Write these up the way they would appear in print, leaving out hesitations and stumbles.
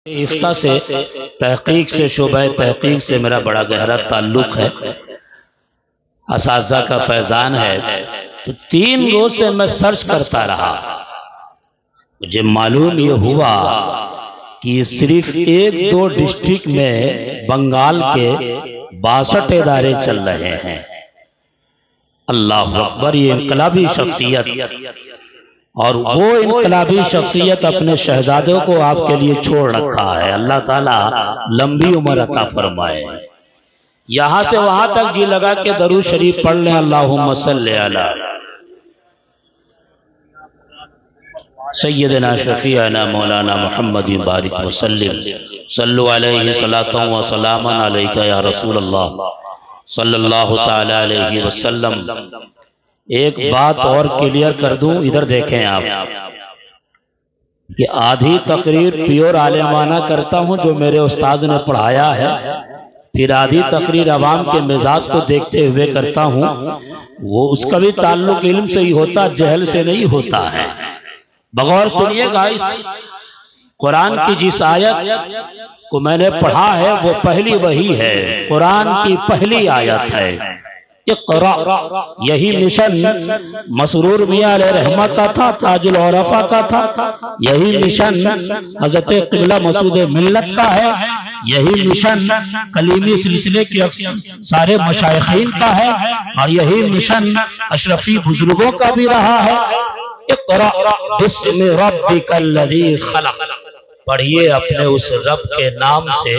افتاء سے تحقیق سے شعبہ تحقیق سے میرا بڑا گہرا تعلق ہے، اساتذہ کا فیضان ہے۔ تو 3 روز سے میں سرچ کرتا رہا، مجھے معلوم یہ ہوا کہ صرف 1-2 ڈسٹرکٹ میں بنگال کے 62 ادارے چل رہے ہیں۔ اللہ اکبر! یہ انقلابی شخصیت، اور وہ انقلابی شخصیت اپنے شہزادوں کو آپ کے لیے چھوڑ رکھا ہے۔ اللہ تعالیٰ لمبی عمر عطا فرمائے۔ یہاں سے وہاں تک جی لگا کہ درود شریف پڑھ لیں، اللہم صلی علی سیدنا شفیعنا مولانا محمد بارک وسلم، صلو علیہ صلاۃ و سلام علیک یا رسول اللہ صلی اللہ تعالی علیہ وسلم۔ ایک بات اور کلیئر کر دوں، ادھر دیکھیں آپ، کہ آدھی تقریر پیور عالمانہ کرتا ہوں جو میرے استاذ نے پڑھایا ہے، پھر آدھی تقریر عوام کے مزاج کو دیکھتے ہوئے کرتا ہوں۔ وہ اس کا بھی تعلق علم سے ہی ہوتا، جہل سے نہیں ہوتا ہے۔ بغور سنیے گا، اس قرآن کی جس آیت کو میں نے پڑھا ہے وہ پہلی وحی ہے، قرآن کی پہلی آیت ہے، اقرا۔ یہی مشن مسرور میاں علیہ رحمہ کا تھا، تاج العرفہ کا تھا۔ یہی مشن حضرت قبلہ مسعود ملت کا ہے۔ یہی مشن کلیمی سلسلے کے سارے مشائخین کا ہے، اور یہی مشن اشرفی بزرگوں کا بھی رہا ہے۔ اقرا بسم ربک الذی خلق، پڑھیے اپنے اس رب کے نام سے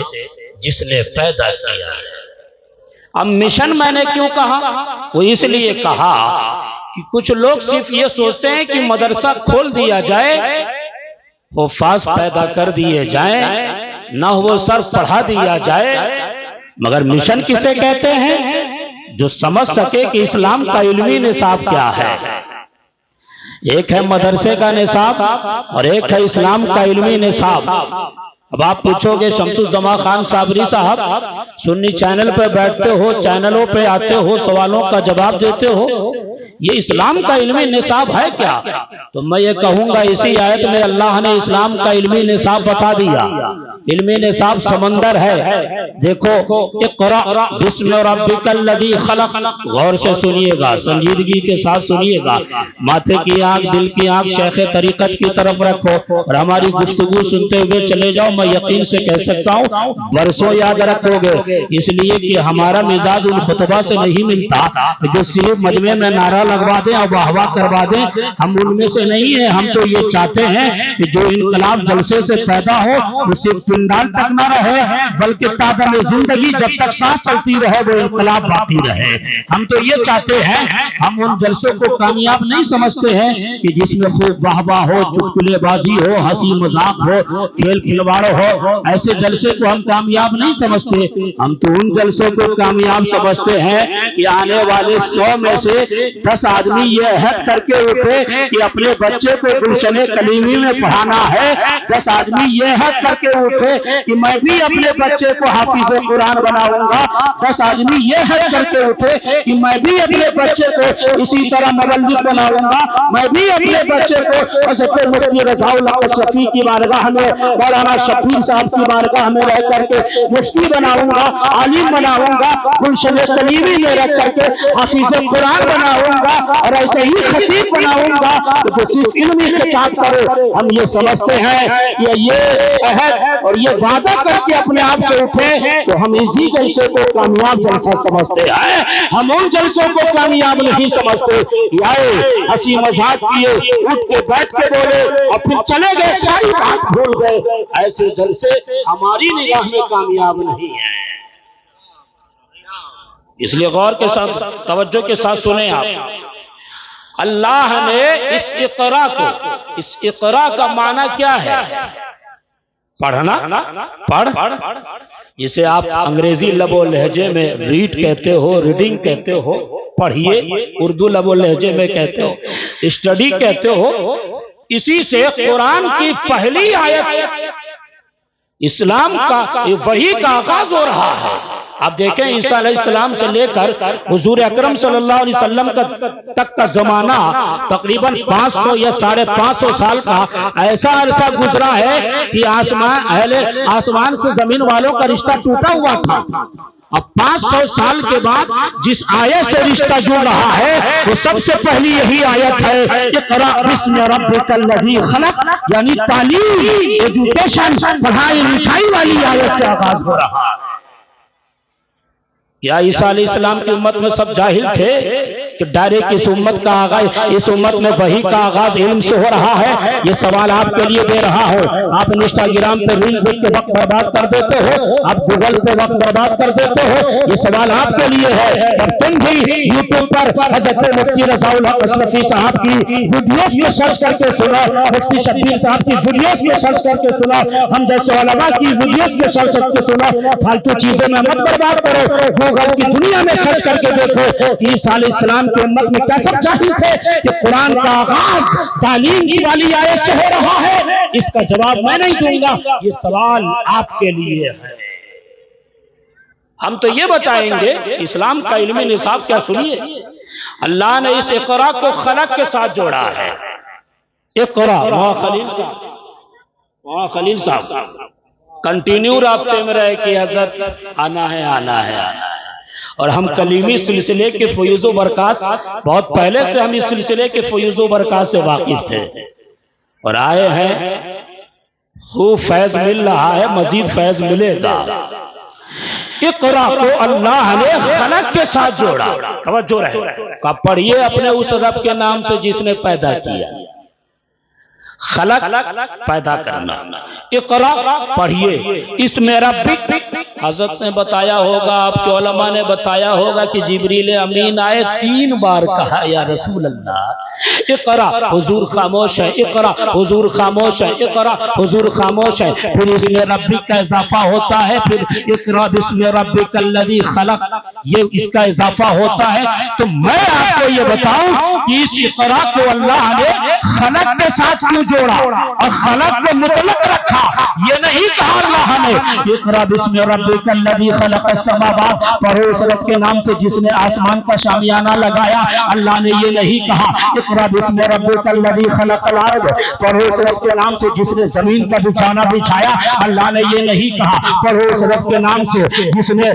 جس نے پیدا کیا ہے۔ اب مشن میں نے کیوں کہا؟ وہ اس لیے کہا کہ کچھ لوگ صرف یہ سوچتے ہیں کہ مدرسہ کھول دیا جائے، حفاظ پیدا کر دیے جائیں، نہ وہ صرف پڑھا دیا جائے۔ مگر مشن کسے کہتے ہیں؟ جو سمجھ سکے کہ اسلام کا علمی نصاب کیا ہے۔ ایک ہے مدرسے کا نصاب اور ایک ہے اسلام کا علمی نصاب۔ اب آپ پوچھو گے شمس الزمان خان صابری صاحب، سنی چینل پہ بیٹھتے ہو، چینلوں پہ آتے ہو، سوالوں کا جواب دیتے ہو، یہ اسلام کا علمی نصاب ہے کیا؟ تو میں یہ کہوں گا اسی آیت میں اللہ نے اسلام کا علمی نصاب بتا دیا۔ علمی نصاب سمندر ہے، دیکھو، اقرا بسم ربک الذی خلق۔ غور سے سنیے گا، سنجیدگی کے ساتھ سنیے گا، ماتھے کی آنکھ، دل کی آنکھ شیخ طریقت کی طرف رکھو اور ہماری گفتگو سنتے ہوئے چلے جاؤ۔ میں یقین سے کہہ سکتا ہوں برسوں یاد رکھو گے، اس لیے کہ ہمارا مزاج ان خطبہ سے نہیں ملتا جو صرف مجمع میں نعرہ لگوا دیں اور واہ واہ کروا دیں۔ ہم ان میں سے نہیں ہیں۔ ہم تو یہ چاہتے ہیں کہ جو انقلاب جلسے سے پیدا ہو وہ صرف فنڈال تک نہ رہے، بلکہ تادم زندگی جب تک سانس چلتی رہے وہ انقلاب باقی رہے۔ ہم تو یہ چاہتے ہیں، ہم ان جلسوں کو کامیاب نہیں سمجھتے ہیں کہ جس میں خوب واہ واہ ہو، چٹکلے بازی ہو، ہنسی مذاق ہو، کھیل کھلواڑ ہو۔ ایسے جلسے کو ہم کامیاب نہیں سمجھتے۔ ہم تو ان جلسوں کو کامیاب سمجھتے ہیں کہ آنے والے 100 میں سے 10 آدمی یہ عہد کر کے اٹھے کہ اپنے بچے کو گلشن کلیمی میں پڑھانا ہے۔ 10 آدمی یہ عہد کر کے اٹھے کہ میں بھی اپنے بچے کو حافظ قرآن بناؤں گا۔ 10 آدمی یہ عہد کر کے اٹھے کہ میں بھی اپنے بچے کو اسی طرح مبلغ بناؤں گا۔ میں بھی اپنے بچے کو حضرت مفتی رضا اللہ شفیع کی بارگاہ میں، مولانا شفیع صاحب کی بارگاہ میں رہ کر کے مفتی بناؤں گا، عالم بناؤں گا، گلشن کلیمی میں رہ کر کے حافظ قرآن بناؤں گا، اور ایسے ہی خطیب بناؤں گا جو صرف علمی خطاب کرے۔ ہم یہ سمجھتے ہیں کہ یہ عہد اور یہ وعدہ کر کے اپنے آپ سے اٹھے تو ہم اسی جلسے کو کامیاب جلسہ سمجھتے ہیں۔ ہم ان جلسوں کو کامیاب نہیں سمجھتے کہ آئے ہنسی مذاق کیے، اٹھ کے بیٹھ کے بولے اور پھر چلے گئے، ساری بات بھول گئے۔ ایسے جلسے ہماری نگاہ میں کامیاب نہیں ہیں۔ اس لیے غور کے ساتھ، توجہ کے ساتھ سنیں آپ۔ اللہ نے اس اقرا کو، اس اقرا کا معنی کیا ہے؟ پڑھنا، پڑھ، جسے آپ انگریزی لب و لہجے میں ریڈ کہتے ہو، ریڈنگ کہتے ہو، پڑھیے، اردو لب و لہجے میں کہتے ہو، اسٹڈی کہتے ہو۔ اسی سے قرآن کی پہلی آیت اسلام کا وحی کا آغاز ہو رہا ہے۔ آپ دیکھیں عیسیٰ علیہ السلام سے لے کر حضور اکرم صلی اللہ علیہ وسلم تک کا زمانہ تقریباً 500 یا 550 سال کا ایسا عرصہ گزرا ہے کہ آسمان سے زمین والوں کا رشتہ ٹوٹا ہوا تھا. اب 500 سال کے بعد جس آیت سے رشتہ جڑ رہا ہے وہ سب سے پہلی یہی آیت ہے اقرأ بسم ربک الذی خلق، یعنی تعلیم، ایجوکیشن، پڑھائی لکھائی والی آیت سے آغاز ہو رہا ہے. کیا عیسیٰ علیہ السلام کی امت میں سب جاہل تھے کہ ڈائریکٹ اس امت کا آغاز، اس امت میں وحی کا آغاز علم سے ہو رہا ہے؟ یہ سوال آپ کے لیے دے رہا ہوں. آپ انسٹاگرام پہ ریل دیکھ کے وقت برباد کر دیتے ہو، آپ گوگل پہ وقت برباد کر دیتے ہو، یہ سوال آپ کے لیے ہے. اور تم بھی یوٹیوب پر حضرت مفتی رضا الحق اشرفی صاحب کی ویڈیوز میں سرچ کر کے سنا، مفتی شبیر صاحب کی ویڈیوز میں سرچ کر کے سنا، ہم جیسے علماء کی ویڈیوز میں سرچ کر کے سنا. فالتو چیزوں میں مت برباد کرو. گوگل کی دنیا میں سرچ کر کے دیکھو کہ عیسیٰ علیہ السلام کی امت میں کیا سب جاہل تھے کہ قرآن کا آغاز تعلیم کی والی آیت سے ہو رہا ہے. اس کا جواب میں نہیں دوں گا، یہ سوال آپ کے لیے ہے. ہم تو یہ بتائیں گے اسلام کا علمی نصاب کیا. سنیے، اللہ نے اس اقرا کو خلق کے ساتھ جوڑا ہے. اقرا، وہاں خلیل صاحب کنٹینیو رابطے میں رہے کہ حضرت آنا ہے آنا ہے آنا ہے. اور ہم کلیمی سلسلے کے فیوز و برکات بہت پہلے سے ہم اس سلسلے کے فیوز و برکات سے واقف تھے اور آئے ہیں. خوب فیض مل رہا ہے، مزید فیض ملے گا. اقرا کو اللہ نے خلق کے ساتھ جوڑا. توجہ رہے، پڑھیے اپنے اس رب کے نام سے جس نے پیدا کیا. خلق پیدا کرنا. اقرا پڑھیے، اس میں ربک حضرت نے بتایا ہوگا، آپ کے علماء نے بتایا ہوگا کہ جبریل امین آئے 3 بار کہا یا رسول اللہ اقرا، حضور خاموش ہے. اقرا، حضور خاموش ہے. اقرا، حضور خاموش ہے. پھر اس میں ربک کا اضافہ ہوتا ہے، پھر اقرا بسم ربک الذی خلق، یہ اس کا اضافہ ہوتا ہے. تو میں آپ کو یہ بتاؤں کہ اس اقرا کو اللہ نے خلق کے ساتھ کیوں جوڑا اور خلق کو مطلق رکھا. یہ نہیں کہا اللہ نے اقرا بسم ربک الذی خلق السماوات، پڑھو اس رب کے نام سے جس نے آسمان کا شامیانہ لگایا. اللہ نے یہ نہیں کہا اقرا بسم ربک الذی خلق الارض، پڑھو اس رب کے نام سے جس نے زمین کا بچھانا بچھایا. اللہ نے یہ نہیں کہا پڑھو اس رب کے نام سے جس نے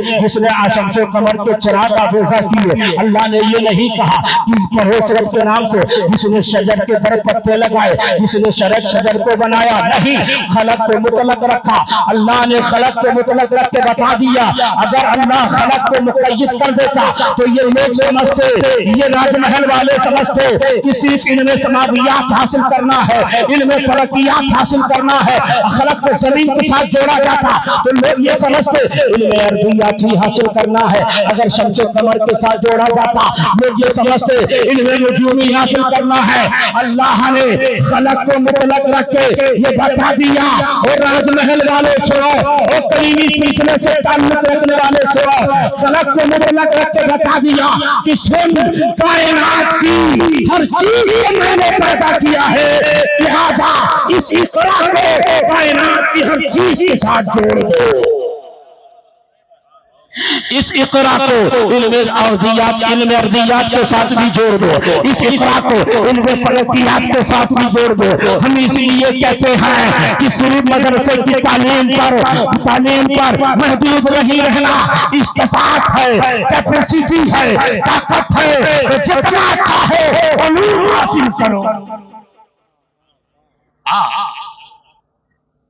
شمس و قمر کے چراغ آویزہ کیے. اللہ نے یہ نہیں کہا کہ پڑھو اس رب کے نام سے جس نے شجر کے در پتے لگائے، جس نے شجر کو بنایا. نہیں، خلق کو مطلق رکھا. اللہ نے خلق کو مطلق رکھ کے بتا دیا. اگر اللہ خلق کو مقید کر دیتا تو یہ لوگ سمجھتے، یہ راج محل والے سمجھتے کہ صرف علم سماویات حاصل کرنا ہے، علم فلکیات حاصل کرنا ہے. خلق کو زمین کے ساتھ جوڑا جاتا تو لوگ یہ سمجھتے علم ارضیات ہی حاصل کرنا ہے. اگر شمس و قمر کے ساتھ جوڑا جاتا لوگ یہ سمجھتے علم نجومی حاصل کرنا ہے. اللہ نے خلق کو مطلق رکھ کے یہ بتا دیا. اور راج محل والے سنو، اور کلیمی سلسلے سے تعلق رکھنے والے سنو، خلق کو مطلق رکھ کے بتا دیا کہ سن، کائنات کی ہر چیز کو میں نے پیدا کیا ہے، لہذا اس اقرا کو کائنات کی ہر چیز کے ساتھ جوڑ دو. اس اقرا کو علم ارضیات کے ساتھ بھی جوڑ دو. اس اقرا کو علم فلکیات کے ساتھ بھی جوڑ دو. ہم اس لیے کہتے ہیں کہ صرف مدرسے کی تعلیم پر محدود نہیں رہنا. استطاعت ہے، کیپیسٹی ہے، طاقت ہے، جتنا اچھا ہے علوم حاصل کرو.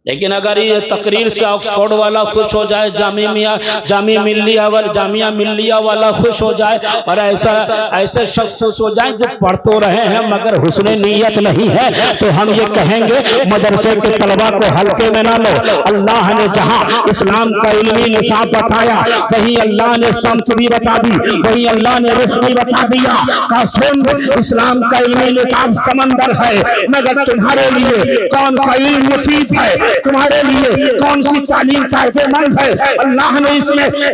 لیکن اگر یہ تقریر سے آکسفورڈ والا خوش ہو جائے، جامعہ ملیہ والا خوش ہو جائے، اور ایسے شخص خوش ہو جائیں جو پڑھ تو رہے ہیں مگر حسن نیت نہیں ہے، تو ہم یہ کہیں گے مدرسے کے طلبہ کو ہلکے میں نہ لو. اللہ نے جہاں اسلام کا علمی نصاب بتایا وہیں اللہ نے سمت بھی بتا دی، وہیں اللہ نے رزق بھی بتا دیا. کہ سن، اسلام کا علمی نصاب سمندر ہے مگر تمہارے لیے کون سا علم مفید ہے، تمہارے لیے کون سی تعلیم فائدہ مند ہے. اللہ نے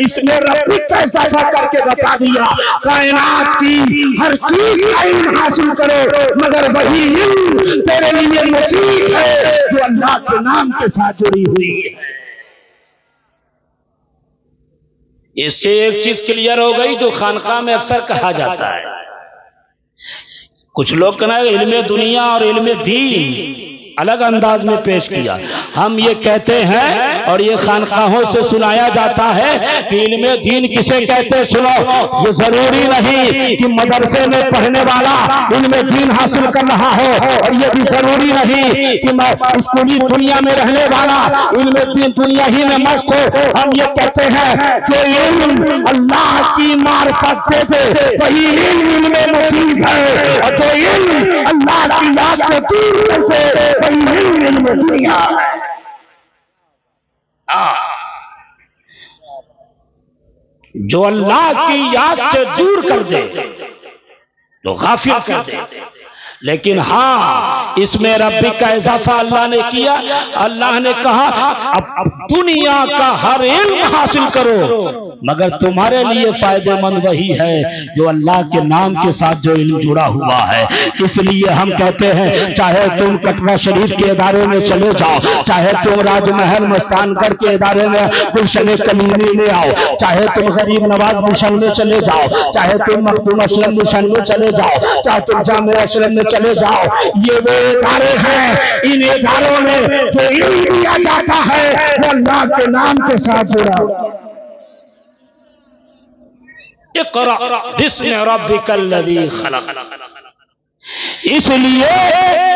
اس میں ربک کا اضافہ کر کے بتا دیا کائنات کی ہر چیز کا علم حاصل کرو مگر وہی علم تیرے لیے مفید ہے جو اللہ کے نام کے ساتھ جڑی ہوئی ہے. اس سے ایک چیز کلیئر ہو گئی جو خانقاہ میں اکثر کہا جاتا ہے، کچھ لوگ کہنا ہے علم دنیا اور علم دین الگ انداز میں پیش کیا. ہم یہ کہتے ہیں اور یہ خانقاہوں سے سنایا جاتا ہے کہ علم دین کسے کہتے سنو. یہ ضروری نہیں کہ مدرسے میں پڑھنے والا علم دین حاصل کر رہا ہو، اور یہ بھی ضروری نہیں کہ اسکولی دنیا میں رہنے والا علم دین دنیا ہی میں مست ہو. ہم یہ کہتے ہیں جو علم اللہ کی معرفت دے دے وہی علم میں مفید ہے، اور جو علم اللہ کی یاد سے دور کر دے وہی علم دنیا ہے. جو اللہ کی یاد سے دور کر دے تو غافل کر دے. لیکن ہاں اس میں ربی کا اضافہ اللہ نے کیا. اللہ نے کہا اب دنیا کا ہر علم حاصل کرو مگر تمہارے لیے فائدہ مند وہی ہے جو اللہ کے نام کے ساتھ جو علم جڑا ہوا ہے. اس لیے ہم کہتے ہیں چاہے تم کٹرا شریف کے ادارے میں چلے جاؤ، چاہے تم راج محل مستان گڑھ کے ادارے میں گلشن کلیمی میں آؤ، چاہے تم غریب نواز مشن میں چلے جاؤ، چاہے تم مخدوم اسلم مشن میں چلے جاؤ، چاہے تم جامعہ اسلم میں چلے جاؤ، یہ وہ ادارے ہیں ان اداروں میں جو علم دیا جاتا ہے وہ اللہ کے نام کے ساتھ جڑا ہوا. اقرأ بسم ربک الذی خلق. اس لیے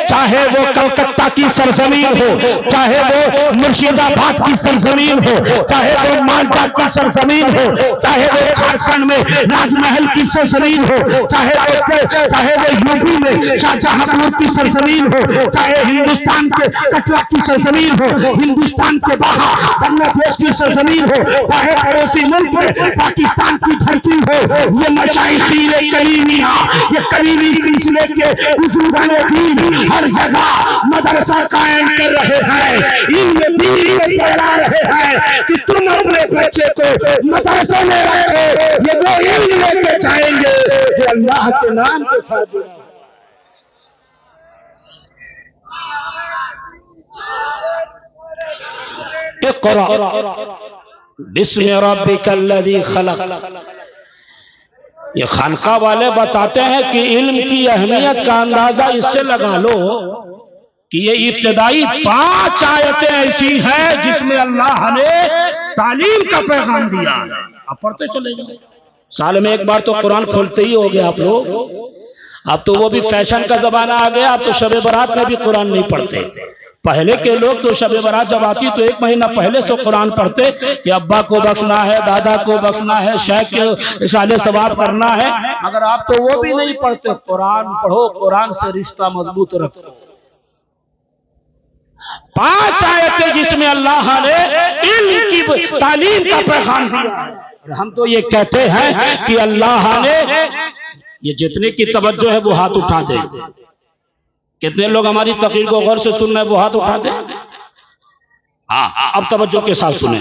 چاہے وہ کلکتہ کی سرزمین ہو، چاہے وہ مرشد آباد کی سرزمین ہو، چاہے وہ مالدہ کی سرزمین ہو، چاہے وہ جھارکھنڈ میں راج محل کی سرزمین ہو، چاہے وہ یو پی میں شاہجہاں پور کی سرزمین ہو، چاہے ہندوستان کے کٹرا کی سرزمین ہو، ہندوستان کے باہر بنگلہ دیش کی سرزمین ہو، چاہے پڑوسی ملک میں پاکستان کی دھرتی ہو، یہ مشائخین کلیمیہ، یہ کلیمی سلسلے کے بزرگان دین ہر جگہ مدرسہ قائم کر رہے ہیں، علم دین کو پھیلا رہے ہیں کہ تم اپنے بچے کو مدرسے میں رکھو، یہ وہ علم لے کے جائیں گے جو اللہ کے نام کے ساتھ جڑا. اقرأ بسم ربک الذی خلق. یہ خانقاہ والے بتاتے ہیں کہ علم کی اہمیت کا اندازہ اس سے لگا لو کہ یہ ابتدائی 5 آیتیں ایسی ہیں جس میں اللہ نے تعلیم کا پیغام دیا. آپ پڑھتے چلے جائیں، سال میں ایک بار تو قرآن کھولتے ہی ہو گیا آپ لوگ. اب تو وہ بھی فیشن کا زمانہ آ گیا، اب تو شب برات میں بھی قرآن نہیں پڑھتے. پہلے کے لوگ تو شب برات جب آتی تو 1 مہینہ پہلے سے قرآن پڑھتے کہ ابا کو بخشنا ہے، دادا کو بخشنا ہے، شیخ کے اشارے ثواب کرنا ہے. مگر آپ تو وہ بھی نہیں پڑھتے. قرآن پڑھو، قرآن سے رشتہ مضبوط رکھو. 5 آیتیں جس میں اللہ نے علم کی تعلیم کا پیغام دیا. اور ہم تو یہ کہتے ہیں کہ اللہ نے یہ جتنے کی توجہ ہے وہ ہاتھ اٹھا دے. کتنے لوگ ہماری تقریر کو غور سے سن رہے ہیں وہ ہاتھ اٹھا دیں. ہاں اب توجہ کے ساتھ سنیں.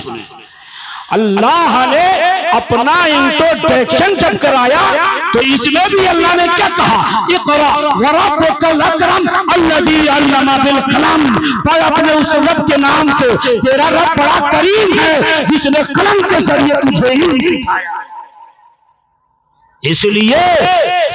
اللہ نے اپنا انٹروڈکشن جب کرایا تو اس میں بھی اللہ نے کیا کہا؟ اقرأ وربک الاکرم الذی علم بالقلم. پڑھ اپنے اس رب کے نام سے، تیرا رب بڑا کریم ہے جس نے قلم کے ذریعے تجھے علم سکھایا. اس لیے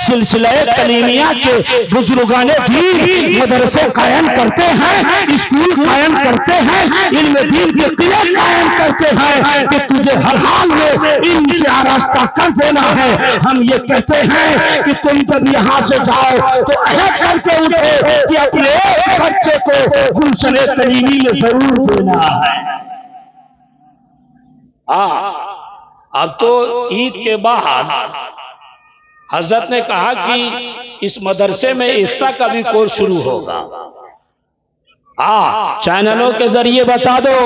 سلسلہ کلیمیہ کے بزرگان دین مدرسے قائم کرتے ہیں، اسکول قائم کرتے ہیں، علم دین کے قلعے قائم کرتے ہیں کہ تجھے ہر حال میں علم سے آراستہ کر دینا ہے. ہم یہ کہتے ہیں کہ تم جب یہاں سے جاؤ تو عہد کر کے اٹھو کہ اپنے ایک بچے کو گلشن کلیمی میں ضرور دینا ہے. اب تو عید کے بعد حضرت نے کہا کہ اس مدرسے میں افتاء کا بھی کورس شروع ہوگا. چینلوں کے ذریعے بتا دو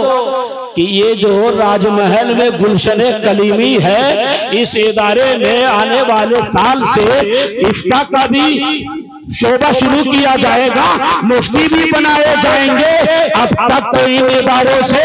کہ یہ جو راج محل میں گلشن کلیمی ہے اس ادارے میں آنے والے سال سے افتاء کا بھی شعبہ شروع کیا جائے گا، مفتی بھی بنائے جائیں گے. اب تک تو ان اداروں سے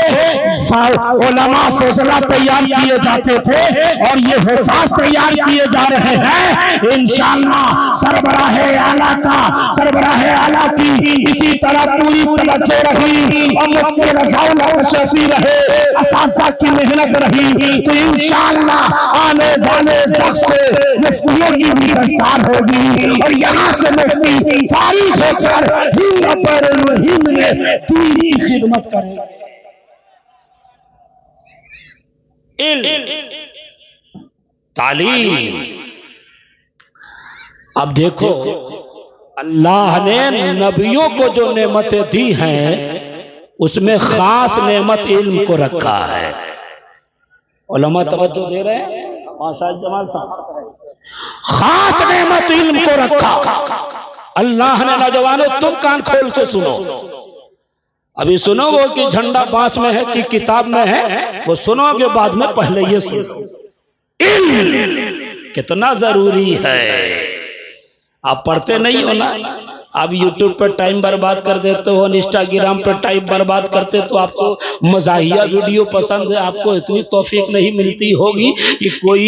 علماء فضلہ تیار کیے جاتے تھے اور یہ حفاظ تیار کیے جا رہے ہیں۔ انشاءاللہ سربراہ اعلیٰ کا، سربراہ اعلیٰ کی اسی طرح پوری توجہ رہی اور مفتی رضا اللہ شفیع رہے، اساتذہ کی محنت رہی تو انشاءاللہ آنے والے وقت سے مفتیوں کی بھی دستار ہوگی اور یہاں سے مفتی فارغ ہو کر ہند اور ہند میں دین کی خدمت کرے گا۔ تعلیم۔ اب دیکھو اللہ نے نبیوں کو جو نعمتیں دی ہیں اس میں خاص نعمت علم کو رکھا ہے۔ علماء توجہ دے رہے ہیں؟ جمال صاحب، خاص نعمت علم کو رکھا اللہ نے۔ نوجوانوں تم کان کھول سے سنو، ابھی سنو وہ کہ جھنڈا پاس میں ہے کہ کتاب میں ہے، وہ سنو گے بعد میں، پہلے یہ سنو علم کتنا ضروری ہے۔ آپ پڑھتے نہیں ہو نا، آپ یوٹیوب پر ٹائم برباد کر دیتے ہو، انسٹاگرام پر ٹائم برباد کرتے تو آپ کو مزاحیہ ویڈیو پسند ہے، آپ کو اتنی توفیق نہیں ملتی ہوگی کہ کوئی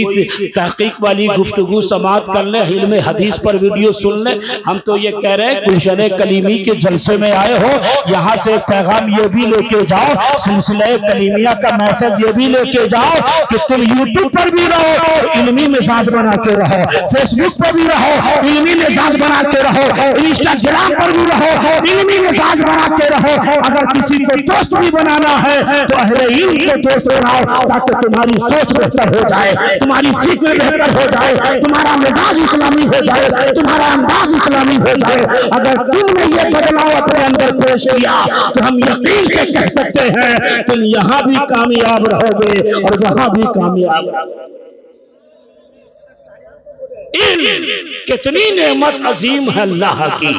تحقیق والی گفتگو سماعت کر لیں، علم حدیث پر ویڈیو سن لیں۔ ہم تو یہ کہہ رہے ہیں گلشن کلیمی کے جلسے میں آئے ہو، یہاں سے پیغام یہ بھی لے کے جاؤ، سلسلہ کلیمیہ کا میسج یہ بھی لے کے جاؤ کہ تم یوٹیوب پر بھی رہو، علمی مزاج بنا کے رہو، فیس بک پر بھی رہو، علمی مزاج بنا کے رہو، انسٹاگرام پر بھی رہو، علمی مزاج بنا کے رہو۔ اگر کسی کو دوست بھی بنانا ہے تو اہل علم کو دوست بناؤ تاکہ تمہاری سوچ بہتر ہو جائے، تمہاری فکر بہتر ہو جائے، تمہارا مزاج اسلامی ہو جائے، تمہارا انداز اسلامی ہو جائے۔ اگر تم نے یہ بدلاؤ اپنے اندر پیش کیا تو ہم یقین سے کہہ سکتے ہیں تم یہاں بھی کامیاب رہو گے اور وہاں بھی کامیاب رہو گے۔ علم کتنی نعمت عظیم ہے اللہ کی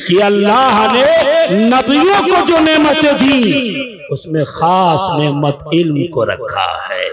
کہ اللہ نے نبیوں کو جو نعمتیں دی اس میں خاص نعمت علم کو رکھا ہے۔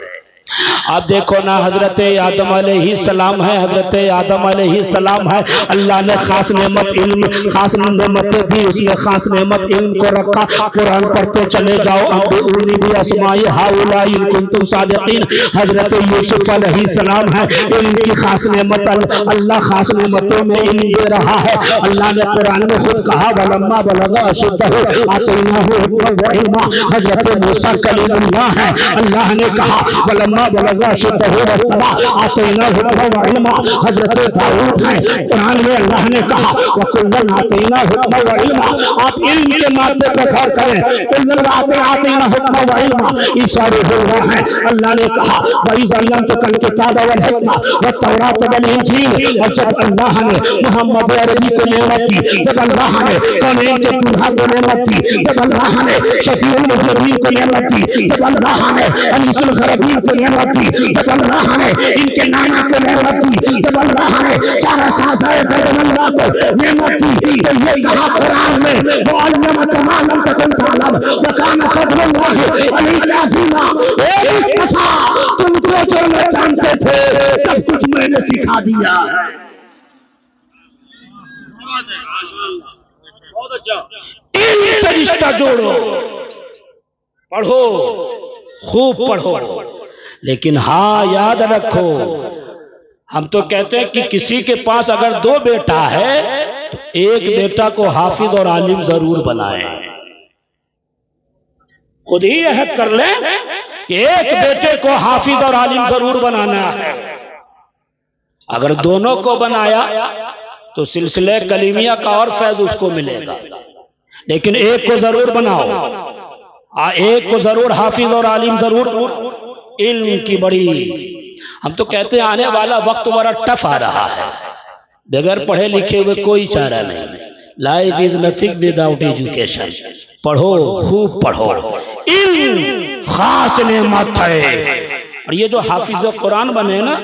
اب دیکھو نا، حضرت آدم علیہ السلام ہے، حضرت آدم علیہ السلام ہے، اللہ نے خاص نعمت علم، خاص نعمتیں دی، اس میں خاص نعمت علم کو رکھا۔ قرآن پڑھتے چلے جاؤ، انبئونی باسماء ہؤلاء ان کنتم صادقین۔ حضرت یوسف علیہ السلام ہے، علم کی خاص نعمت اللہ خاص نعمتوں میں علم دے رہا ہے۔ اللہ نے قرآن میں خود کہا وَلَمَّا بَلَغَ أَشُدَّهُ آتَيْنَاهُ حُکْمًا وَعِلْمًا۔ حضرت موسیٰ کلیم اللہ ہے، اللہ نے کہا وَلَمَّا بلغ أشده واستوى آتيناه حكما وعلما۔ حضرت داؤد ہے، قرآن میں اللہ نے کہا وَكُلًّا آتَيْنَا حُكْمًا وَعِلْمًا۔ آپ علم کے مادے پر غور کریں، كُلًّا آتَيْنَا حُكْمًا وَعِلْمًا۔ عیسیٰ روح اللہ ہے، اللہ نے کہا وَإِذْ عَلَّمْتُكَ الْكِتَابَ وَالْحِكْمَةَ وَالتَّوْرَاةَ وَالْإِنْجِيلَ۔ اور جب اللہ نے محمد عربی کو نعمت دی، جب اللہ نے کونین کے دولہا کو نعمت دی، جب اللہ نے شفیع المذنبین کو نعمت دی، جب اللہ نے انیس الغربین کو نعمت دی، جب اللہ نے ان کے نانا کو نعمت دی، جب اللہ نے چارہ سازائے بیت اللہ کو نعمت دی، تو یہ کہا قرآن میں وَعَلَّمَكَ مَا لَمْ تَكُنْ تَعْلَمْ وَكَانَ فَضْلُ اللَّهِ عَلَيْكَ عَظِيمًا۔ اے مصطفیٰ، تم جو نہ جانتے تھے سب کچھ میں نے سکھا دیا۔ علم سے رشتہ جوڑو، پڑھو، خوب پڑھو، لیکن ہاں یاد رکھو، ہم تو کہتے ہیں کہ کسی کے پاس اگر دو بیٹا ہے تو ایک بیٹا کو حافظ اور عالم ضرور بنائیں۔ خود ہی عہد کر لیں کہ ایک بیٹے کو حافظ اور عالم ضرور بنانا ہے۔ اگر دونوں کو بنایا تو سلسلہ کلیمیہ کا اور فیض اس کو ملے گا، لیکن ایک کو ضرور بناؤ، ایک کو ضرور حافظ اور عالم ضرور۔ علم کی بڑی، ہم تو کہتے ہیں آنے والا وقت بڑا ٹف آ رہا ہے، بغیر پڑھے لکھے ہوئے کوئی چارہ نہیں۔ Life is nothing without education. پڑھو، خوب پڑھو، علم خاص نعمت ہے۔ اور یہ جو حافظ قرآن بنے نا،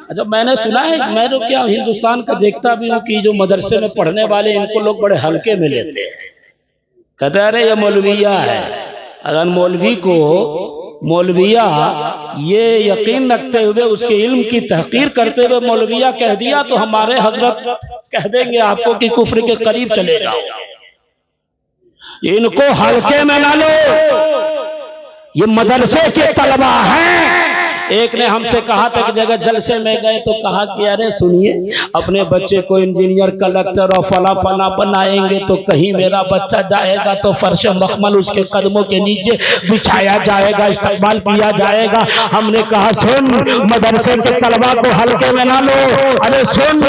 اچھا میں نے سنا ہے، میں تو کیا ہندوستان کا دیکھتا بھی ہوں کہ جو مدرسے میں پڑھنے والے ان کو لوگ بڑے ہلکے میں لیتے ہیں، کہتے ہیں ارے یہ مولویہ ہے۔ اگر مولوی کو مولویہ یہ یقین رکھتے ہوئے اس کے علم کی تحقیر کرتے ہوئے مولویہ کہہ دیا تو ہمارے حضرت کہہ دیں گے آپ کو کہ کفر کے قریب چلے جاؤ۔ ان کو ہلکے میں نہ لو، یہ مدرسے کے طلبہ ہیں۔ ایک نے ہم سے کہا تھا کہ جگہ جلسے میں گئے تو کہا کہ ارے سنیے، اپنے بچے کو انجینئر، کلکٹر اور فلاں فلاں بنائیں گے تو کہیں میرا بچہ جائے گا تو فرش مخمل اس کے قدموں کے نیچے بچھایا جائے گا، استقبال کیا جائے گا۔ ہم نے کہا سن، مدرسے کے طلبہ کو ہلکے میں نہ لو، ارے سن،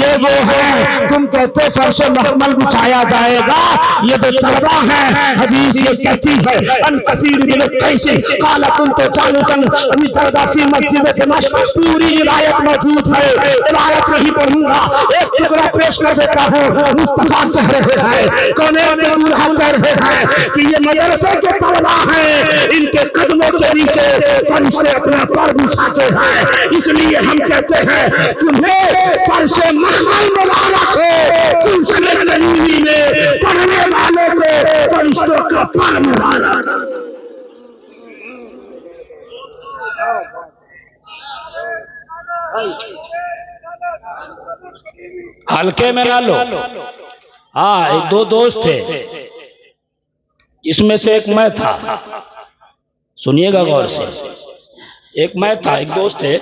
یہ وہ ہے تم کہتے فرش مخمل بچھایا جائے گا، یہ جو طلبہ ہیں حدیث یہ کہتی ہے ان کثیر بن قیس قال كنت جالسا ابھی فی مسجد دمشق، پوری روایت موجود ہے، روایت نہیں پڑھوں گا، ایک ٹکڑا پیش کر دیتا ہوں۔ مصطفیٰ کہہ رہے ہیں، کونین کے دولہا کہہ رہے ہیں کہ یہ مدرسے کے طلبہ ہیں، ان کے قدموں کے نیچے فرشتے اپنا پر بچھاتے ہیں، اس لیے ہم کہتے ہیں تمہیں فرش مخمل میں نہ رکھو، تم سے نبی میں پڑھنے والے کو فرشتوں کا پر مبارک۔ ہلکے میں نہ لو۔ ہاں، ایک دو دوست تھے، اس میں سے ایک میں تھا، سنیے گا غور سے، ایک میں تھا، ایک دوست تھے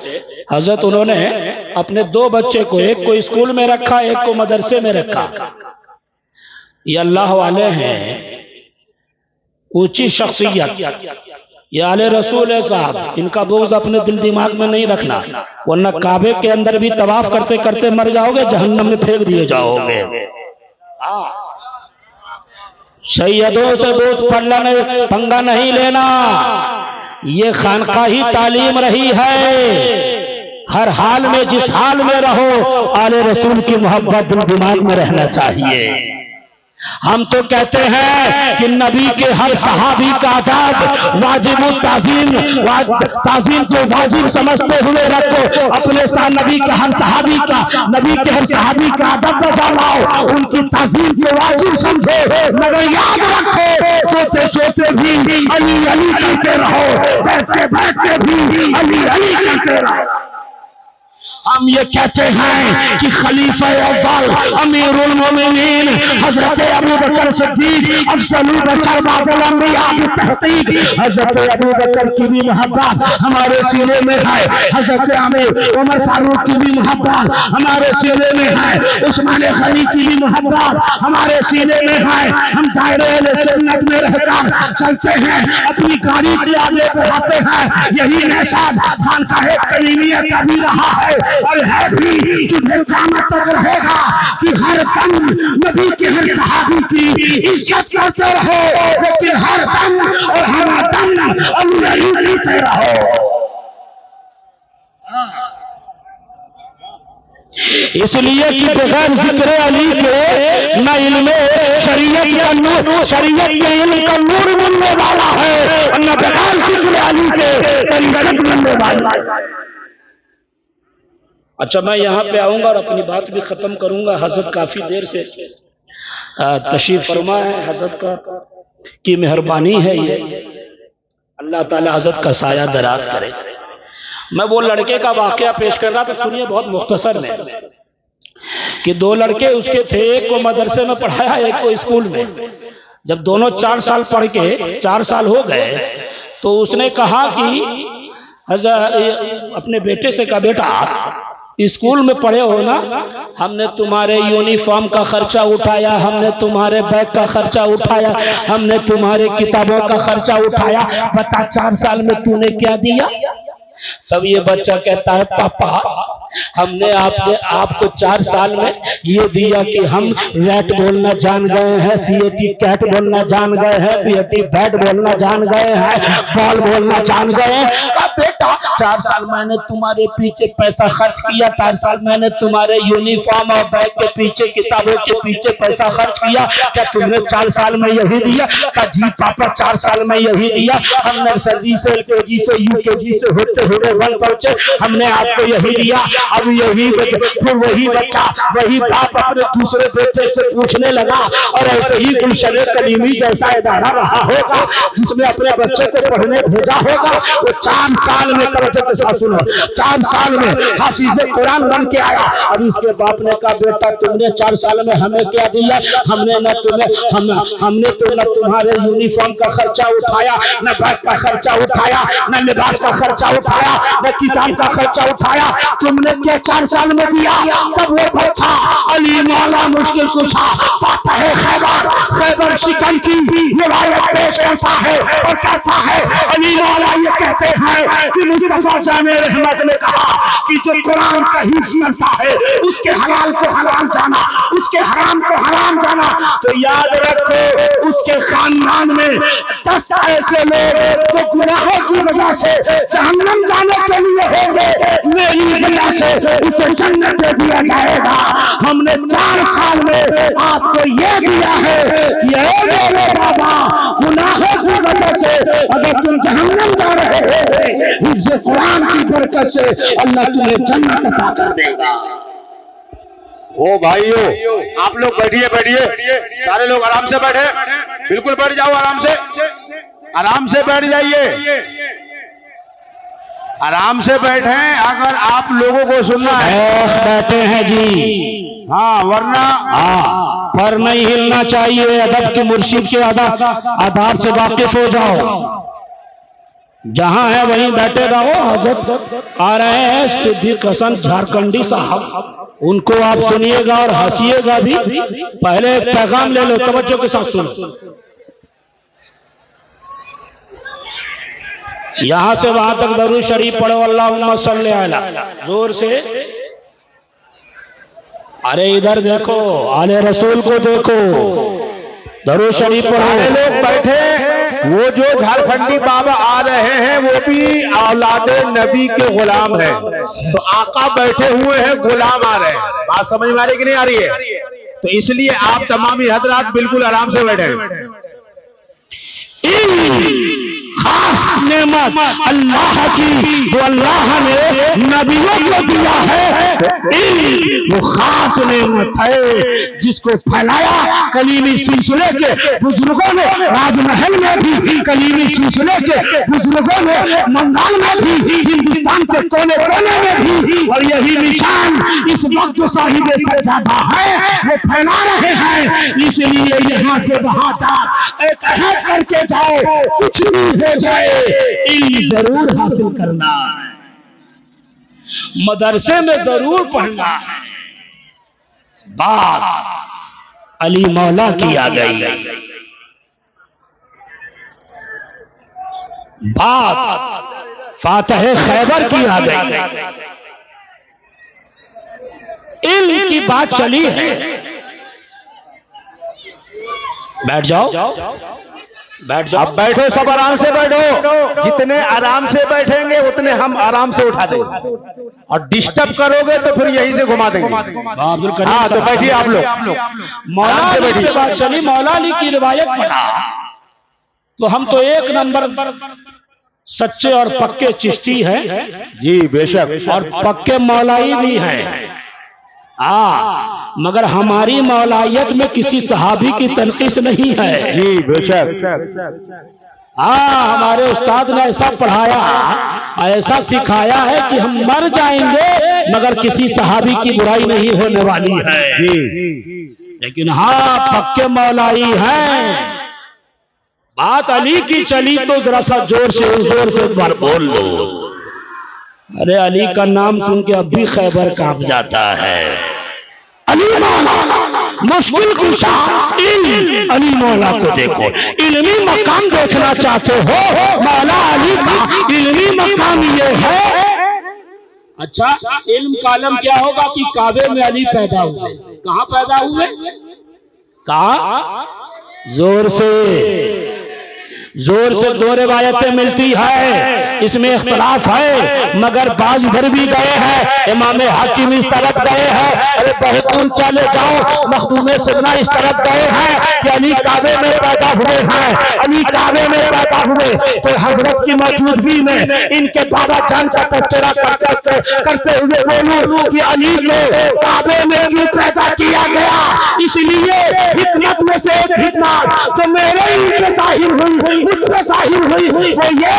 حضرت، انہوں نے اپنے دو بچے کو، ایک کو اسکول میں رکھا، ایک کو مدرسے میں رکھا۔ یہ اللہ والے ہیں، اونچی شخصیت، یہ آل رسول ہے صاحب، ان کا بغض اپنے دل دماغ میں نہیں رکھنا، ورنہ کعبے کے اندر بھی طواف کرتے کرتے مر جاؤ گے، جہنم میں پھینک دیے جاؤ گے۔ سیدوں سے پنگا نہیں لینا، یہ خانقاہی تعلیم رہی ہے، ہر حال میں جس حال میں رہو آل رسول کی محبت دل دماغ میں رہنا چاہیے۔ ہم تو کہتے ہیں کہ نبی کے ہر صحابی کا ادب واجب تعظیم کو واجب سمجھتے ہوئے رکھو، اپنے ساتھ نبی کے ہر صحابی کا ادب بجا لاؤ، ان کی تعظیم کو واجب سمجھو، مگر یاد رکھو سوتے سوتے بھی علی علی کہتے رہو، بیٹھتے بیٹھتے بھی علی علی کہتے رہو۔ ہم یہ کہتے ہیں کہ خلیفہ اول امیر المومنین حضرت ابوبکر صدیق افضل البشر بعد الانبیاء بالتحقیق، حضرت ابوبکر کی بھی محبت ہمارے سینے میں ہے، حضرت عمر فاروق کی بھی محبت ہمارے سینے میں ہے، عثمان غنی کی بھی محبت ہمارے سینے میں ہے۔ ہم دائرہ سنت میں رہ کر چلتے ہیں، اپنی گاڑی کو آگے بڑھاتے ہیں، یہی نشاد خانقاہ کلیمیہ کا بھی رہا ہے اور ہے بھی، صبح قیامت تک رہے گا کہ ہر دم نبی کے ہر صحابی کی عزت کرتے رہو، لیکن ہر دم اور ہر دم علی علی کہتے رہو۔ اس لیے کہ بغیر ذکر علی کے نہ علم شریعت کا نور، شریعت کے علم کا نور ملنے والا ہے، اور نہ بغیر ذکر علی کے طریقت ملنے والا ہے۔ اچھا، میں یہاں پہ آؤں گا اور اپنی بات بھی ختم کروں گا، حضرت کافی دیر سے تشریف فرما ہے، حضرت کی مہربانی ہے، یہ اللہ تعالی حضرت کا سایہ دراز کرے۔ میں وہ لڑکے کا واقعہ پیش کر رہا تو سنیے، بہت مختصر میں، کہ دو لڑکے اس کے تھے، ایک کو مدرسے میں پڑھایا، ایک کو اسکول میں۔ جب دونوں 4 سال پڑھ کے 4 سال ہو گئے تو اس نے کہا کہ اپنے بیٹے سے کہا، بیٹا اسکول میں پڑھے ہو نا، ہم نے تمہارے یونیفارم کا خرچہ اٹھایا، ہم نے تمہارے بیگ کا خرچہ اٹھایا، ہم نے تمہارے کتابوں کا خرچہ اٹھایا، بتا 4 سال میں تو نے کیا دیا؟ تب یہ بچہ کہتا ہے، پاپا ہم نے آپ کو 4 سال میں یہ دیا کہ ہم ریٹ بولنا جان گئے ہیں، CAT کیٹ بولنا جان گئے ہیں، BAT بیٹ بولنا جان گئے ہیں، بال بولنا جان گئے ہیں۔ کہا بیٹا 4 سال میں نے تمہارے پیچھے پیسہ خرچ کیا، 4 سال میں نے تمہارے یونیفارم اور بیگ کے پیچھے، کتابوں کے پیچھے پیسہ خرچ کیا، کیا تم نے 4 سال میں یہی دیا؟ کہا جی پاپا 4 سال میں یہی دیا، ہم نرسری سے LKG سے UKG سے ہوتے ہوئے 1 پہنچے، ہم نے آپ کو یہی دیا۔ اب یہی پھر وہی بچہ، وہی باپ اپنے دوسرے بیٹے سے پوچھنے لگا، اور ایسے ہی گلشن کلیمی جیسا ادارہ رہا ہوگا جس میں اپنے بچے کو پڑھنے بھیجا ہوگا، وہ 4 سال میں توجہ کے ساتھ سنو، 4 سال میں حافظ قرآن بن کے آیا. اب اس کے باپ نے کہا بیٹا تم نے 4 سال میں ہمیں کیا دیا؟ ہم نے تو نہ تمہارے یونیفارم کا خرچہ اٹھایا، نہ بیگ کا خرچہ اٹھایا، نہ لباس کا خرچہ اٹھایا، نہ کتاب کا خرچہ اٹھایا. تم نے کیا 4 سال میں دیا؟ تب وہ بچہ علی مولا مشکل کشا فاتح خیبر شکن کی روایت پیش کرتا ہے اور کہتا ہے علی مولا یہ کہتے ہیں کہ مصطفیٰ جامع رحمت نے کہا کہ جو قرآن کا حفظ کرتا ہے اس کے حلال کو حلال جانا، اس کے حرام کو حرام جانا. تو یاد رکھو اس کے خاندان میں 10 ایسے لوگ جو گناہوں کی وجہ سے جہنم جانے کے لیے ہوں گے، میری وجہ سے اسے جنت دے دیا جائے گا. ہم نے 4 سال میں آپ کو یہ دیا ہے کہ اے میرے بابا گناہوں کی وجہ سے اگر تم جہنم جا رہے ہو، حفظ قرآن کی برکت سے اللہ تمہیں جنت عطا کر دے گا. او بھائیو آپ لوگ بیٹھیے، سارے لوگ آرام سے بیٹھے، بالکل بیٹھ جاؤ، آرام سے بیٹھ جائیے، آرام سے بیٹھیں. اگر آپ لوگوں کو سننا ہے بیٹھے ہیں جی، ہاں، ورنہ پر نہیں ہلنا چاہیے. ادب کے مرشد کے آداب سے واقف ہو جاؤ. جہاں ہے وہیں بیٹھے رہو. حضرت آ رہے ہیں صدیق حسن جھارکھنڈی صاحب، ان کو آپ سنیے گا اور ہنسیے گا بھی. پہلے ایک پیغام لے لو، توجہ کے ساتھ سنو. یہاں سے وہاں تک درود شریف پڑھو، اللہم صلی علی، زور سے. ارے ادھر دیکھو، آل رسول کو دیکھو، درود شریف پڑھو. لوگ بیٹھے، وہ جو جھارکھنڈی بابا آ رہے ہیں وہ بھی اولاد نبی کے غلام ہیں، تو آقا بیٹھے ہوئے ہیں، غلام آ رہے ہیں. بات سمجھ میں آ رہی کہ نہیں آ رہی ہے؟ تو اس لیے آپ تمامی حضرات بالکل آرام سے بیٹھیں. خاص نعمت اللہ کی جو اللہ نے نبیوں کو دیا ہے، وہ خاص نعمت ہے جس کو پھیلایا کلیمی سلسلے کے بزرگوں نے. راج محل میں بھی کلیمی سلسلے کے بزرگوں نے، بنگال میں بھی، ہندوستان کے کونے کونے میں بھی. اور یہی نشان اس وقت صاحب سجادہ ہے، وہ پھیلا رہے ہیں. اس لیے یہاں سے وہاں تک ایک عہد کر کے جاؤ، کچھ بھی ہو جائے علم ضرور حاصل کرنا ہے، مدرسے میں ضرور پڑھنا ہے. بات علی مولا کی آ گئی، بات فاتح خیبر کی آ گئی. علم کی بات چلی ہے. بیٹھ جاؤ، اب بیٹھو، سب آرام سے بیٹھو. جتنے آرام سے بیٹھیں گے اتنے ہم آرام سے اٹھا دیں گے، اور ڈسٹرب کرو گے تو پھر یہیں سے گھما دیں گے. ہاں تو بیٹھیے آپ لوگ. مولا علی کی بات چلی، مولا علی کی روایت پڑھا تو ہم تو 1 نمبر سچے اور پکے چشتی ہیں جی، بے شک، اور پکے مولائی بھی ہیں. مگر ہماری مولائیت میں کسی صحابی کی تنقیص نہیں ہے. جی بے شک. ہمارے استاد نے ایسا پڑھایا، ایسا سکھایا ہے کہ ہم مر جائیں گے مگر کسی صحابی کی برائی نہیں ہونے والی ہے. لیکن پکے مولائی ہیں. بات علی کی چلی تو ذرا سا زور سے ایک بار بول لو. ارے علی کا نام سن کے اب بھی خیبر کانپ جاتا ہے. علی مولا مشکل کشا، علی مولا کو دیکھو. علمی مقام دیکھنا چاہتے ہو، مولا علی کا علمی مقام یہ ہے. اچھا، علم کا علم کیا ہوگا کہ کعبے میں علی پیدا ہوئے. کہاں پیدا ہوئے؟ کہاں؟ زور سے 2 روایتیں ملتی ہے، اس میں اختلاف ہے، مگر بعض ادھر بھی گئے ہیں. امام حاکم اس طرف گئے ہیں، ارے بہت دور چلے جاؤ، مخدوم سگنا اس طرف گئے ہیں کہ علی کعبے میں پیدا ہوئے ہیں، علی کعبے میں پیدا ہوئے. تو حضرت کی موجودگی میں ان کے بابا جان کا تذکرہ کرتے ہوئے بولوں کہ علی کو کعبے میں کیوں پیدا کیا گیا؟ اس لیے حکمت میں سے ایک حکمت جو میرے ہی پہ ظاہر ہوئی، مجھ پہ ظاہر ہوئی، وہ یہ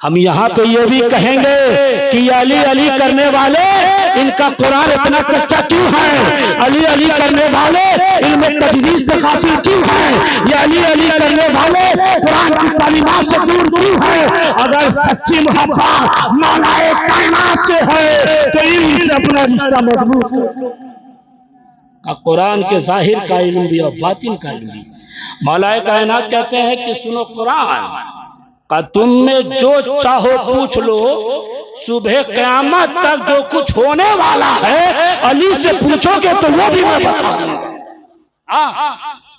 ہم یہاں پہ یہ بھی کہیں گے کہ یہ علی علی کرنے والے ان کا قرآن اتنا کچا کیوں ہے؟ علی علی کرنے والے علم تجوید سے غافل کیوں ہیں؟ یہ علی علی کرنے والے قرآن کی تعلیمات سے دور کیوں ہیں؟ اگر سچی محبت مولا کائنات سے ہے تو علم سے اپنا رشتہ مضبوط کرو۔ قرآن کے ظاہر کا علم بھی اور باطن کا علم بھی۔ مولا کائنات کہتے ہیں کہ سنو قرآن کا، تم میں جو چاہو پوچھ لو، صبح قیامت تک جو کچھ ہونے والا ہے علی سے پوچھو گے تو وہ بھی میں بتا دوں گا۔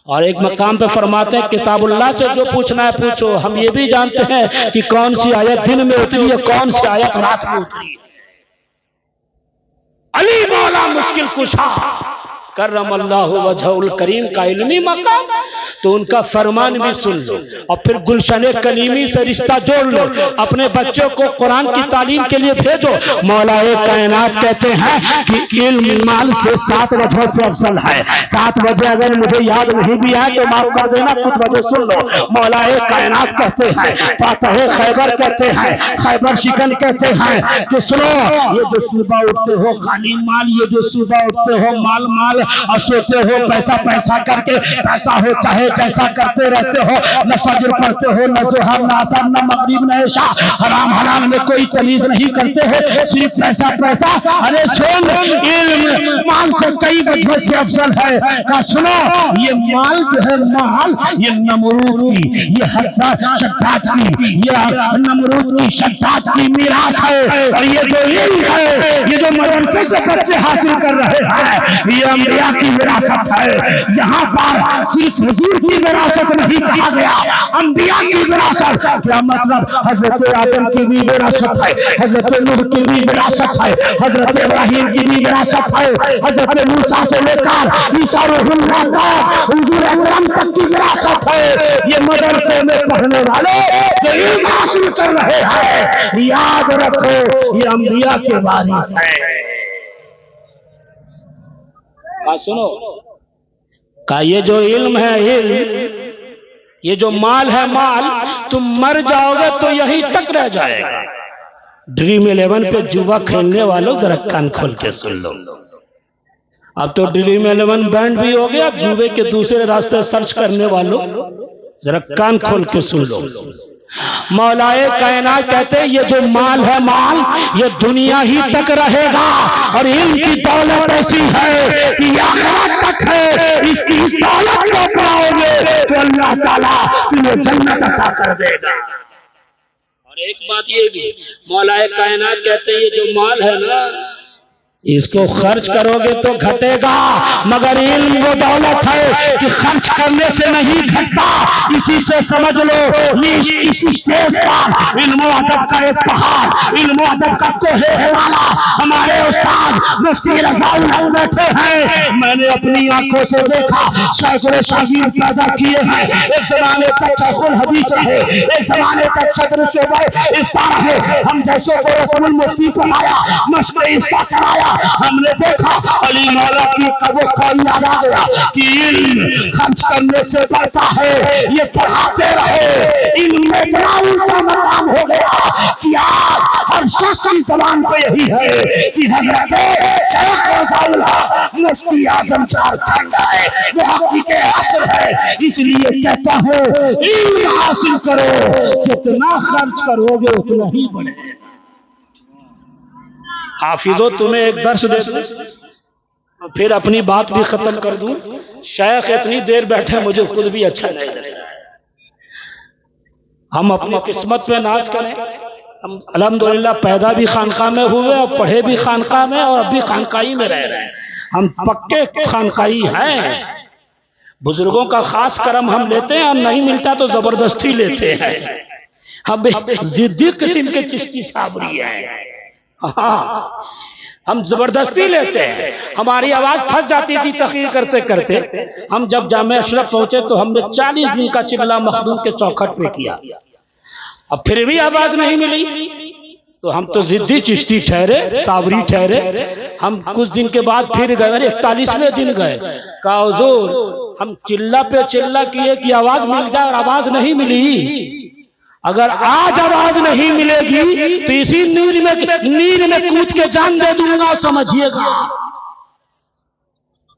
اور ایک مقام پہ فرماتے ہیں کتاب اللہ سے جو پوچھنا ہے پوچھو۔ ہم یہ بھی جانتے ہیں کہ کون سی آیت دن میں اتری ہے، کون سی آیت رات میں اتری ہے۔ علی مولا مشکل کشا کرم اللہ وجہ الکریم کا علمی مقام، تو ان کا فرمان بھی سن لو اور پھر گلشن کلیمی سے رشتہ جوڑ لو، اپنے بچوں کو قرآن کی تعلیم کے لیے بھیجو۔ مولا کائنات کہتے ہیں کہ علم مال سے 7 وجہ سے افضل ہے۔ 7 وجہ اگر مجھے یاد نہیں بھی ہے تو معاف کر دینا، کچھ وجہ سن لو۔ مولا کائنات کہتے ہیں، فاتح خیبر کہتے ہیں، خیبر شکن کہتے ہیں کہ سنو، یہ جو صبح اٹھتے ہو خالی مال، یہ جو صبح اٹھتے ہو مال مال اور سوتے ہو پیسہ پیسہ کر کے، پیسہ ہو چاہے جیسا کرتے رہتے ہو، نہ فجر پڑھتے ہو، نہ ظہر، نہ عصر، نہ مغرب، نہ عشاء، حرام حلال میں کوئی تمیز نہیں کرتے ہو، صرف پیسہ پیسہ۔ ارے سن، علم مال سے کئی وجہ سے افضل ہے۔ کہا سنو، یہ مال جو ہے مال، یہ نمرود کی، یہ شداد کی، یہ نمرود کی شداد کی میراث ہے، اور یہ جو علم ہے، یہ جو مدرسے سے بچے حاصل کر رہے ہیں، یہ انبیاء کی وراثت ہے۔ یہاں پر صرف حضور کی وراثت نہیں کہا گیا، انبیاء کی وراثت۔ کیا مطلب؟ حضرت آدم کی بھی وراثت ہے، حضرت نوح کی بھی وراثت ہے، حضرت ابراہیم کی بھی وراثت ہے، حضرت موسیٰ سے لے کر عیسیٰ روح اللہ تک حضور اکرم تک کی وراثت ہے۔ یہ مدرسے میں پڑھنے والے جو علم حاصل کر رہے ہیں، یاد رکھو یہ انبیاء کے وارث ہیں۔ سنو، کہ یہ جو علم ہے علم، یہ جو مال ہے مال، تم مر جاؤ گے تو یہی تک رہ جائے گا۔ ڈریم 11 پہ جوا کھیلنے والوں ذرا کان کھول کے سن لو۔ اب تو ڈریم 11 بینڈ بھی ہو گیا، جوے کے دوسرے راستے سرچ کرنے والوں ذرا کان کھول کے سن لو۔ مولا کائنات کہتے ہیں یہ جو مال ہے مال، یہ دنیا ہی تک رہے گا، اور علم کی دولت ایسی ہے کہ یہ آخرت تک ہے۔ اس کی اس دولت کو پاؤ گے تو اللہ تعالیٰ تمہیں جنت عطا کر دے گا۔ اور ایک بات یہ بھی، مولا کائنات کہتے ہیں یہ جو مال ہے نا، اس کو خرچ کرو گے تو گھٹے گا، مگر علم وہ دولت ہے کہ خرچ کرنے سے نہیں گھٹتا۔ اسی سے سمجھ لو، اس اسٹیج پر علم و ادب کا ایک پہاڑ، علم و ادب کا کوہ ہمالا ہمارے استاد مفتی رضا الحق بیٹھے ہیں۔ میں نے اپنی آنکھوں سے دیکھا، سینکڑوں شاگرد پیدا کیے ہیں۔ ایک زمانے تک شیخ الحدیث رہے، ایک زمانے تک صدر شعبہ افتاء رہے۔ ہم جیسے کو رسول المفتی پڑھایا، مشق افتاء کرایا، ہم نے دیکھا علی مولا کی قبر کو یاد آ گیا کہ علم خرچ کرنے سے بڑھتا ہے۔ یہ پڑھاتے رہے، علم میں اتنا اونچا مقام ہو گیا کہ آج ہر شخص کی زبان پہ یہی ہے کہ حضرت شیخ رضا الحق مفتی اعظم جھارکھنڈ ہے، وہ حقیقی عصر ہے۔ اس لیے کہتا ہوں علم حاصل کرو، جتنا خرچ کرو گے اتنا ہی بڑھے گا۔ حافظو، تمہیں ایک درس دے دوں پھر اپنی بات بھی ختم کر دوں۔ شیخ اتنی دیر بیٹھے مجھے خود بھی اچھا نہیں لگا۔ ہم اپنی قسمت پہ ناز کریں، ہم الحمدللہ پیدا بھی خانقاہ میں ہوئے اور پڑھے بھی خانقاہ میں، اور اب بھی خانقاہی میں رہ رہے ہیں۔ ہم پکے خانقاہی ہیں۔ بزرگوں کا خاص کرم ہم لیتے ہیں، ہم نہیں ملتا تو زبردستی لیتے ہیں۔ ہم ضدی قسم کے چشتی صابری ہیں، ہم زبردستی لیتے ہیں۔ ہماری آواز پھنس جاتی تھی تقریر کرتے کرتے۔ ہم جب جامع اشرف پہنچے تو ہم نے 40 دن کا چغلہ مخدوم کے چوکھٹ پہ کیا، اب پھر بھی آواز نہیں ملی تو ہم تو ضدی چشتی ٹھہرے، صابری ٹھہرے۔ ہم کچھ دن کے بعد پھر گئے، 41ویں دن گئے، کہا حضور ہم چلہ پہ چلہ کیے کہ آواز مل جائے اور آواز نہیں ملی۔ اگر آج آواز نہیں ملے گی تو اسی نیل میں کود کے جان دے دوں گا، سمجھیے گا۔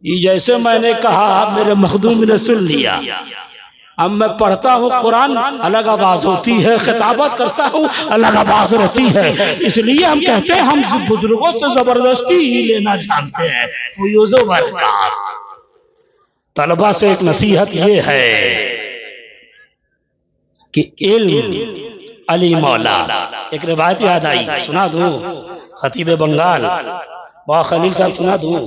یہ جیسے میں نے کہا میرے مخدوم نے سن لیا، اب میں پڑھتا ہوں قرآن الگ آواز ہوتی ہے، خطابت کرتا ہوں الگ آواز رہتی ہے، اس لیے ہم کہتے ہیں ہم بزرگوں سے زبردستی ہی لینا جانتے ہیں۔ فیوز و برکات۔ طلبہ سے ایک نصیحت یہ ہے کہ علم علی مولا۔ ایک روایت یاد آئی، سنا دوں؟ خطیب بنگال با خلیل صاحب سنا دوں؟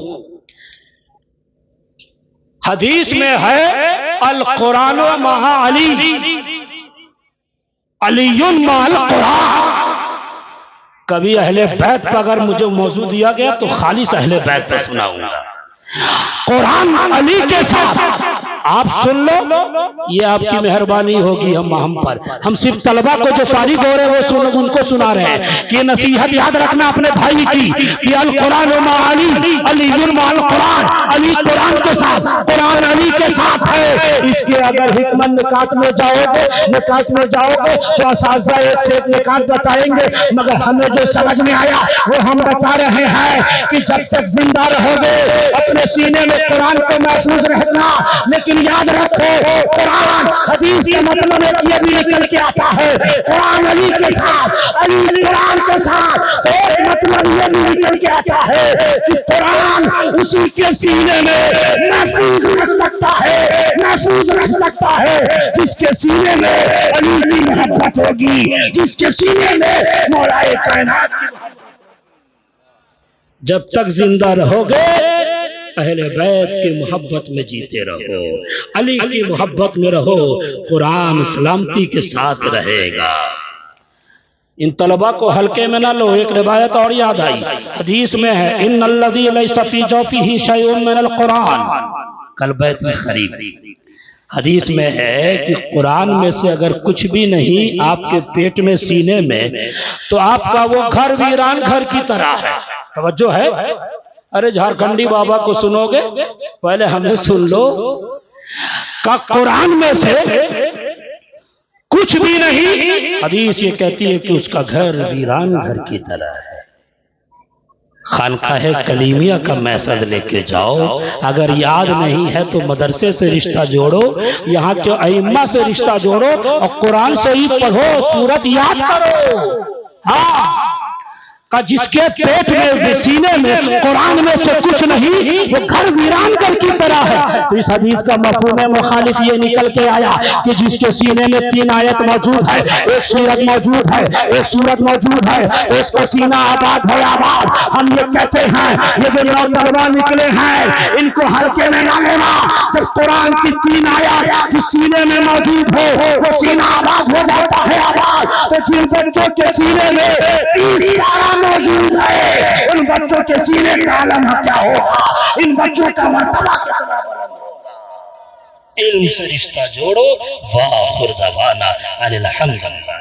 حدیث میں ہے القرآن مع علی، علی مع القرآن۔ کبھی اہل بیت پر اگر مجھے موضوع دیا گیا تو خالص اہل بیت پر سناؤں گا۔ قرآن علی کے ساتھ، آپ سن لو، یہ آپ کی مہربانی ہوگی ہم پر۔ ہم صرف طلبہ کو جو فارغ ہو رہے ہیں وہ ان کو سنا رہے ہیں کہ نصیحت یاد رکھنا اپنے بھائی کی کہ القرآن مع علی، علی مع القرآن۔ علی قرآن کے ساتھ، قرآن علی کے ساتھ ہے۔ اس کے اگر حکمت نکات میں جاؤ گے تو اساتذہ ایک سے ایک نکات بتائیں گے، مگر ہمیں جو سمجھ میں آیا وہ ہم بتا رہے ہیں کہ جب تک زندہ رہو گے اپنے سینے میں قرآن کو محفوظ رکھنا، لیکن یاد رکھو قرآن حدیث کا مطلب یہ بھی نکل کے آتا ہے قرآن علی کے ساتھ، علی قرآن کے ساتھ۔ ایک مطلب یہ بھی نکل کے آتا ہے کہ قرآن اسی کے سینے میں محفوظ رکھ سکتا ہے جس کے سینے میں علی کی محبت ہوگی، جس کے سینے میں مولا کائنات کی محبت۔ جب تک زندہ رہو گے اہل بیت کی محبت میں جیتے رہو، علی کی محبت میں رہو، قرآن سلامتی کے ساتھ رہے گا۔ ان طلبہ کو ہلکے میں نہ لو۔ ایک روایت اور یاد آئی، حدیث میں ہے ان الذی لیس فی جوفہ شیء من القرآن کالبیت الخریب۔ حدیث میں ہے کہ قرآن میں سے اگر کچھ بھی نہیں آپ کے پیٹ میں، سینے میں، تو آپ کا وہ گھر ویران گھر کی طرح ہے۔ توجہ ہے؟ ارے جھارکھنڈی بابا کو سنو گے، پہلے ہمیں سن لو۔ کہ قرآن میں سے کچھ بھی نہیں، حدیث یہ کہتی ہے کہ اس کا گھر ویران گھر کی طرح ہے۔ خانقاہ کلیمیہ کا میسج لے کے جاؤ، اگر یاد نہیں ہے تو مدرسے سے رشتہ جوڑو، یہاں کے ائمہ سے رشتہ جوڑو اور قرآن سے ہی پڑھو، سورت یاد کرو۔ ہاں، کہ جس کے پیٹ میں، سینے میں قرآن میں سے کچھ نہیں، وہ گھر ویران گھر کی طرح ہے۔ تو اس حدیث کا مفہوم مخالف یہ نکل کے آیا کہ جس کے سینے میں 3 آیت موجود ہے، ایک سورت موجود ہے، اس کا سینہ آباد ہے آباد۔ ہم یہ کہتے ہیں یہ جو نوطلبہ نکلے ہیں ان کو ہلکے میں نہ لینا۔ جب قرآن کی 3 آیات جس سینے میں موجود ہو وہ سینہ آباد ہو جاتا ہے آباد، تو جن بچوں کے سینے میں 30 پارہ موجود ہے ان بچوں کے سینے کا عالم کیا ہوگا، ان بچوں کا مرتبہ کیا ہوگا۔ علم سے رشتہ جوڑو۔ وآخر دعوانا ان الحمدللہ۔